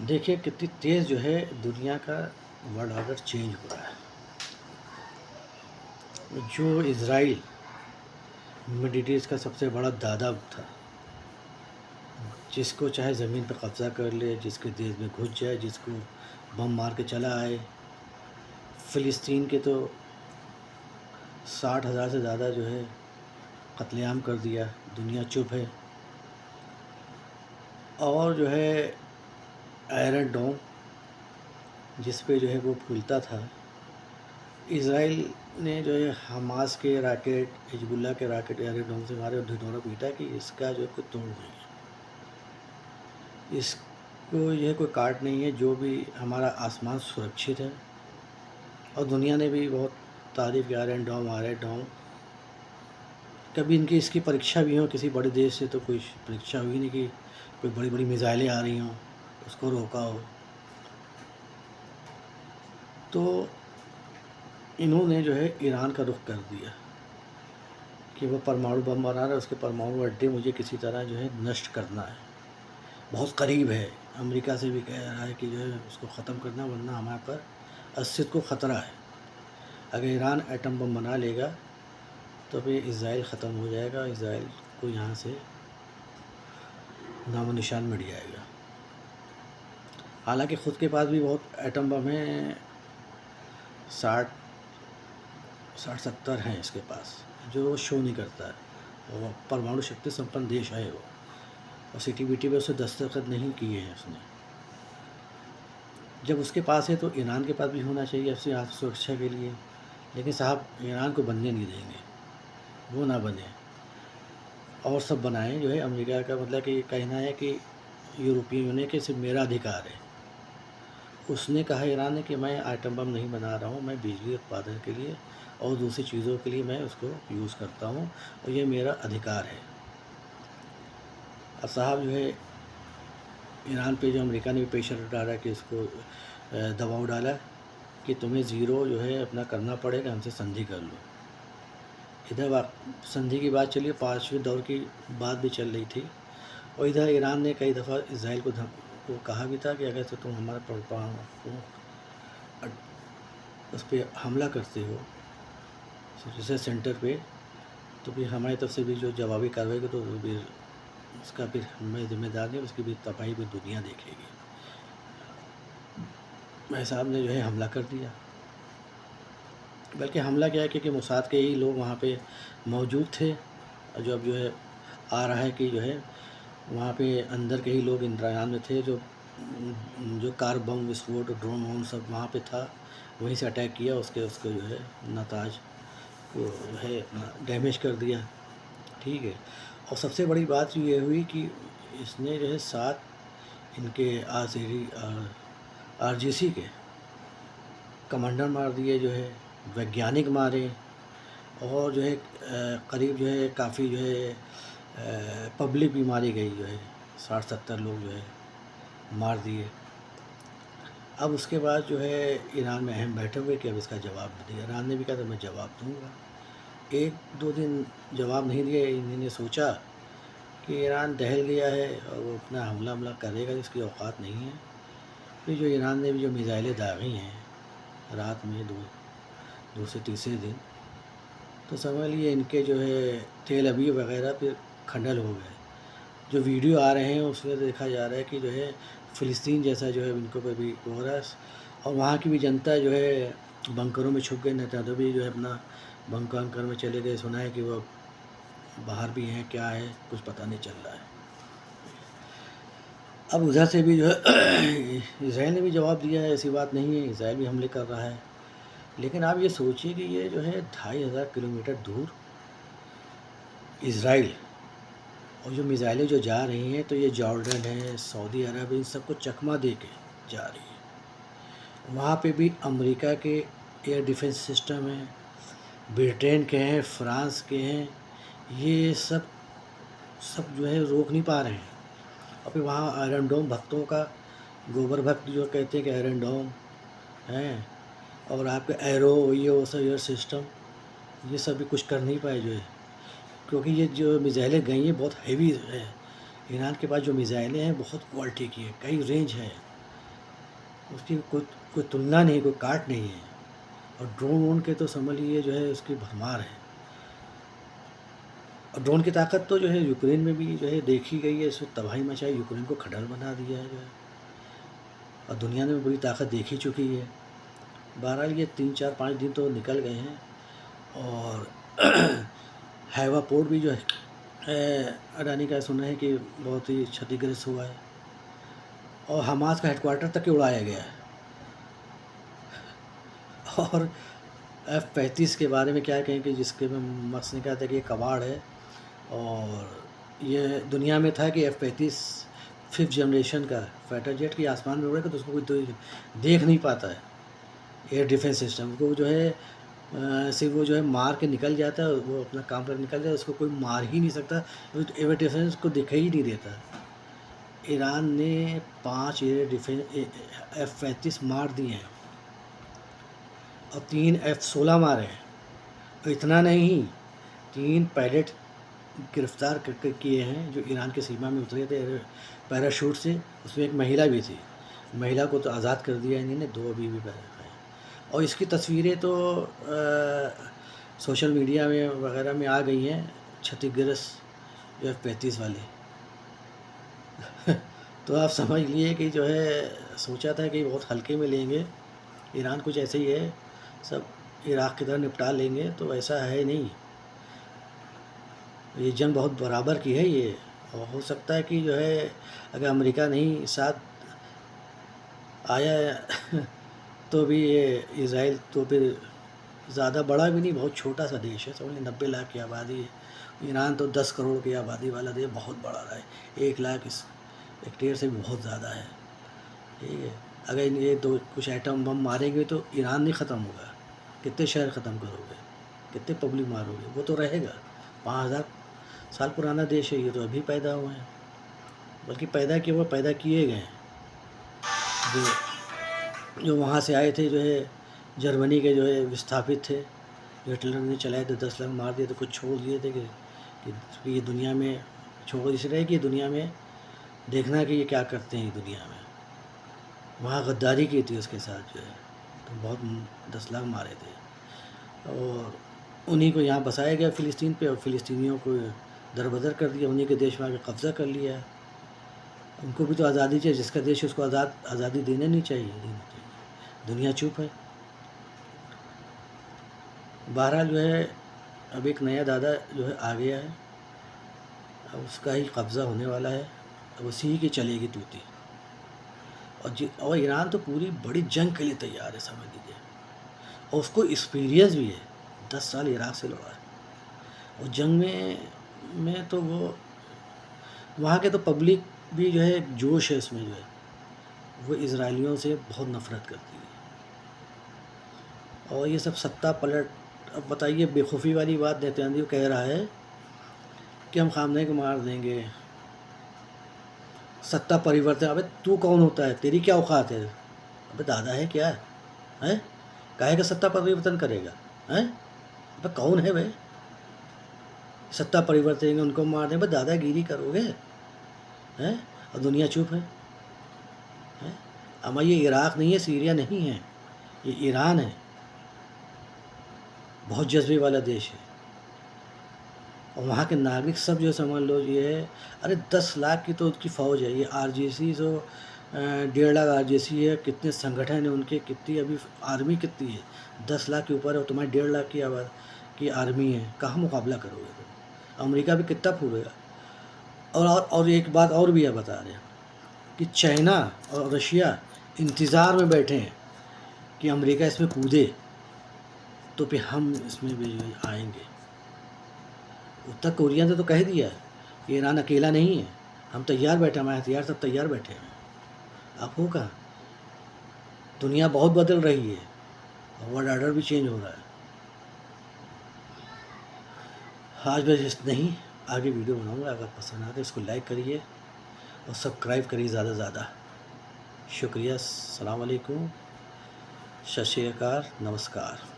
देखिए कितनी तेज़ जो है दुनिया का वर्ल्ड ऑर्डर चेंज हो रहा है। जो इज़राइल मिडिल ईस्ट का सबसे बड़ा दादा था, जिसको चाहे ज़मीन पर कब्ज़ा कर ले, जिसके देश में घुस जाए, जिसको बम मार के चला आए। फ़िलिस्तीन के तो 60,000 से ज़्यादा जो है कत्लेआम कर दिया, दुनिया चुप है। और जो है आयरन डोम जिस पे जो है वो फूलता था, इज़राइल ने जो है हमास के रॉकेट, हिजबुल्लाह के रॉकेट आयरन डोम से मारे और ढिढोरा पीटा कि इसका जो है कोई तोड़ नहीं है, इसको यह कोई काट नहीं है। जो भी हमारा आसमान सुरक्षित है। और दुनिया ने भी बहुत तारीफ़ की आयरन डोम। कभी इनकी इसकी परीक्षा भी हो किसी बड़े देश से, तो कोई परीक्षा हुई नहीं कि कोई बड़ी बड़ी मिसाइलें आ रही हों, उसको रोका हो। तो इन्होंने जो है ईरान का रुख कर दिया कि वो परमाणु बम बना रहा है, उसके परमाणु अड्डे मुझे किसी तरह जो है नष्ट करना है। बहुत करीब है, अमेरिका से भी कह रहा है कि जो है उसको ख़त्म करना, वरना हमारे पर अस्तित्व को ख़तरा है। अगर ईरान एटम बम बना लेगा तो फिर इज़राइल ख़त्म हो जाएगा, इज़राइल को यहाँ से नामो निशान मिट जाएगा। हालांकि ख़ुद के पास भी बहुत एटम बम हैं, 60-70 हैं इसके पास, जो शो नहीं करता है। वो परमाणु शक्ति संपन्न देश है वो, और सीटीबीटी में उसे दस्तखत नहीं किए हैं उसने। जब उसके पास है तो ईरान के पास भी होना चाहिए अपनी आत्म सुरक्षा के लिए। लेकिन साहब ईरान को बनने नहीं देंगे, वो ना बने और सब बनाएं। जो है अमेरिका का मतलब कि कहना है कि यूरोपियन यूनियन के सिर्फ मेरा अधिकार है। उसने कहा ईरान ने कि मैं आइटम बम नहीं बना रहा हूँ, मैं बिजली उत्पादन के लिए और दूसरी चीज़ों के लिए मैं उसको यूज़ करता हूँ और ये मेरा अधिकार है। अब साहब जो है ईरान पे जो अमेरिका ने भी प्रेशर डाला कि इसको दबाव डाला कि तुम्हें ज़ीरो जो है अपना करना पड़ेगा, हमसे संधि कर लो। इधर संधि की बात चली, 5वें दौर की बात भी चल रही थी। और इधर ईरान ने कई दफ़ा इसराइल को कहा भी था कि अगर तो तुम हमारे परमाणु उस पर हमला करते हो रिसर्च सेंटर पे, तो फिर हमारी तरफ से भी जो जवाबी कार्रवाई को, तो फिर उसका फिर मैं जिम्मेदार नहीं, उसकी भी तबाही भी दुनिया देखेगी। भाई साहब ने जो है हमला कर दिया। बल्कि हमला क्या है कि मोसाद के ही लोग वहाँ पे मौजूद थे, और जो अब जो है आ रहा है कि जो है वहाँ पे अंदर के ही लोग इंतज़ाम में थे। जो कार बम विस्फोट, ड्रोन वोन सब वहाँ पे था, वहीं से अटैक किया, उसको जो है नताज को जो है अपना डैमेज कर दिया। ठीक है। और सबसे बड़ी बात ये हुई कि इसने जो है 7 इनके आरजीसी के कमांडर मार दिए, जो है वैज्ञानिक मारे, और जो है करीब जो है काफ़ी जो है पब्लिक भी मारी गई, जो है 60-70 लोग जो है मार दिए। अब उसके बाद जो है ईरान में अहम बैठे हुए कि अब इसका जवाब दिया। ईरान ने भी कहा था मैं जवाब दूंगा। 1-2 दिन जवाब नहीं दिया। इन्होंने सोचा कि ईरान दहल गया है और वो अपना हमला करेगा, इसकी औकात नहीं है। फिर जो ईरान ने भी जो मिसाइलें दागी हैं रात में, दो से तीसरे दिन, तो समझ लिए इनके जो है तेल अवीव वगैरह फिर खंडल हो गए। जो वीडियो आ रहे हैं उसमें देखा जा रहा है कि जो है फ़िलिस्तीन जैसा जो है इनको पे भी हो रहा है। और वहाँ की भी जनता जो है बंकरों में छुप गए, नेतानियाहू भी जो है अपना बंकर में चले गए। सुना है कि वो बाहर भी हैं, क्या है कुछ पता नहीं चल रहा है। अब उधर से भी जो है इसराइल ने भी जवाब दिया है, ऐसी बात नहीं है, इसराइल भी हमले कर रहा है। लेकिन आप ये सोचिए कि ये जो है 2500 किलोमीटर दूर इसराइल, और जो मिसाइलें जो जा रही हैं, तो ये जॉर्डन है, सऊदी अरब, इन सबको चकमा दे के जा रही है। वहाँ पे भी अमेरिका के एयर डिफेंस सिस्टम हैं, ब्रिटेन के हैं, फ्रांस के हैं, ये सब जो है रोक नहीं पा रहे हैं। और फिर वहाँ आयरन डोम भक्तों का, गोबर भक्त जो कहते हैं कि आयरन डोम हैं, और आपके एरो ये वो सब एयर सिस्टम, ये सब भी कुछ कर नहीं पाए जो है। क्योंकि ये जो मिसाइलें गई हैं बहुत हैवी है। ईरान के पास जो मिसाइलें हैं बहुत क्वालिटी की है, कई रेंज है। उसकी कोई तुलना नहीं, कोई काट नहीं है। और ड्रोन वोन के तो समझ लीजिए जो है उसकी भरमार है। और ड्रोन की ताकत तो जो है यूक्रेन में भी जो है देखी गई है, इसमें तबाही मचाई, यूक्रेन को खंडहर बना दिया है जो है, और दुनिया ने बड़ी ताकत देख ही चुकी है। बहरहाल ये 3 4 5 दिन तो निकल गए हैं। और हैवा पोर्ट भी जो है अडानी का सुना है कि बहुत ही क्षतिग्रस्त हुआ है, और हमास का हेडक्वार्टर तक ही उड़ाया गया है। और F-35 के बारे में क्या कहें कि जिसके में मक्सद नहीं कहता कि ये कबाड़ है। और ये दुनिया में था कि F-35 5th जनरेशन का फाइटर जेट की आसमान में उड़ेगा तो उसको कोई तो देख नहीं पाता है। एयर डिफेंस सिस्टम को जो है सिर्फ वो जो है मार के निकल जाता है, वो अपना काम कर निकल जाता है, उसको कोई मार ही नहीं सकता, एयर डिफेंस को दिखाई ही नहीं देता। ईरान ने 5 एयर डिफेंस F-35 मार दिए हैं और 3 F-16 मारे हैं। और इतना नहीं, 3 पायलट गिरफ्तार किए हैं जो ईरान की सीमा में उतरे थे पैराशूट से। उसमें एक महिला भी थी, महिला को तो आज़ाद कर दिया इन्होंने, 2 अभी भी हैं। और इसकी तस्वीरें तो सोशल मीडिया में वगैरह में आ गई हैं, क्षतिग्रस्त जो F-35 वाले। तो आप समझ लिए कि जो है सोचा था कि बहुत हल्के में लेंगे, ईरान कुछ ऐसे ही है, सब इराक़ की तरह निपटा लेंगे, तो ऐसा है नहीं। ये जंग बहुत बराबर की है ये, और हो सकता है कि जो है अगर अमेरिका नहीं साथ आया तो भी ये इज़राइल तो फिर ज़्यादा बड़ा भी नहीं, बहुत छोटा सा देश है, समझ 90 लाख की आबादी है। ईरान तो 10 करोड़ की आबादी वाला देश, बहुत बड़ा रहा है। 1 लाख इस हेक्टेयर से भी बहुत ज़्यादा है, ठीक है। अगर ये 2 कुछ एटम बम मारेंगे तो ईरान नहीं ख़त्म होगा, कितने शहर ख़त्म करोगे, कितने पब्लिक मारोगे, वो तो रहेगा। 5000 साल पुराना देश है ये, तो अभी पैदा हुए हैं, बल्कि पैदा किए हुए पैदा किए गए हैं। जो वहाँ से आए थे जो है जर्मनी के जो है विस्थापित थे, हिटलर ने चलाए थे, 10 लाख मार दिए, तो कुछ छोड़ दिए थे कि ये दुनिया में छोड़ इसलिए कि दुनिया में देखना कि ये क्या करते हैं दुनिया में। वहाँ गद्दारी की थी उसके साथ जो है, तो बहुत 10 लाख मारे थे, और उन्हीं को यहाँ बसाया गया फ़िलिस्तीन पे, और फ़िलिस्तीनियों को दरबदर कर दिया, उन्हीं के देश में आके कब्ज़ा कर लिया। उनको भी तो आज़ादी चाहिए, जिसका देश उसको आज़ादी देनी नहीं चाहिए, दुनिया चुप है। बहरहाल जो है अब एक नया दादा जो है आ गया है, अब उसका ही कब्ज़ा होने वाला है, अब उसी की चलेगी तूती। और ईरान तो पूरी बड़ी जंग के लिए तैयार है, समझ लीजिए, और उसको एक्सपीरियंस भी है, 10 साल इराक़ से लड़ा है, और जंग में तो वो वहाँ के तो पब्लिक भी जो है जोश है इसमें जो है, वो इजराइलियों से बहुत नफ़रत करती है। और ये सब सत्ता पलट, अब बताइए बेखौफी वाली बात नेतन्याहू कह रहा है कि हम खामनेई को मार देंगे, सत्ता परिवर्तन। अबे तू कौन होता है, तेरी क्या औकात है, अबे दादा है क्या है, काहे का सत्ता परिवर्तन करेगा है, अबे कौन है भाई, सत्ता परिवर्तन उनको मार दें, भाई दादागिरी करोगे हैं, और दुनिया चुप है। अमा ये इराक़ नहीं है, सीरिया नहीं है, ये ईरान है, बहुत जज्बे वाला देश है, और वहाँ के नागरिक सब जो समझ लो ये है। अरे 10 लाख की तो उसकी फ़ौज है, ये RGC तो 1.5 लाख RGC है, कितने संगठन है उनके, कितनी अभी आर्मी कितनी है, 10 लाख के ऊपर है, और तुम्हारी 1.5 लाख की आर्मी है, कहाँ मुकाबला करोगे तुम, अमेरिका भी कितना फूलेगा। और एक बात और भी है बता रहे हैं कि चाइना और रशिया इंतज़ार में बैठे हैं कि अमेरिका इसमें कूदे तो फिर हम इसमें भी आएंगे। उत्तर कोरिया ने तो कह दिया कि ईरान अकेला नहीं है, हम तैयार बैठे, हमारे हथियार सब तैयार बैठे हैं। अब हो कहाँ, दुनिया बहुत बदल रही है, और वर्ल्ड ऑर्डर भी चेंज हो रहा है। आज बस नहीं, आगे वीडियो बनाऊंगा, अगर पसंद आए तो इसको लाइक करिए और सब्सक्राइब करिए ज़्यादा से ज़्यादा। शुक्रिया, अस्सलाम वालेकुम, सत श्री अकाल, नमस्कार।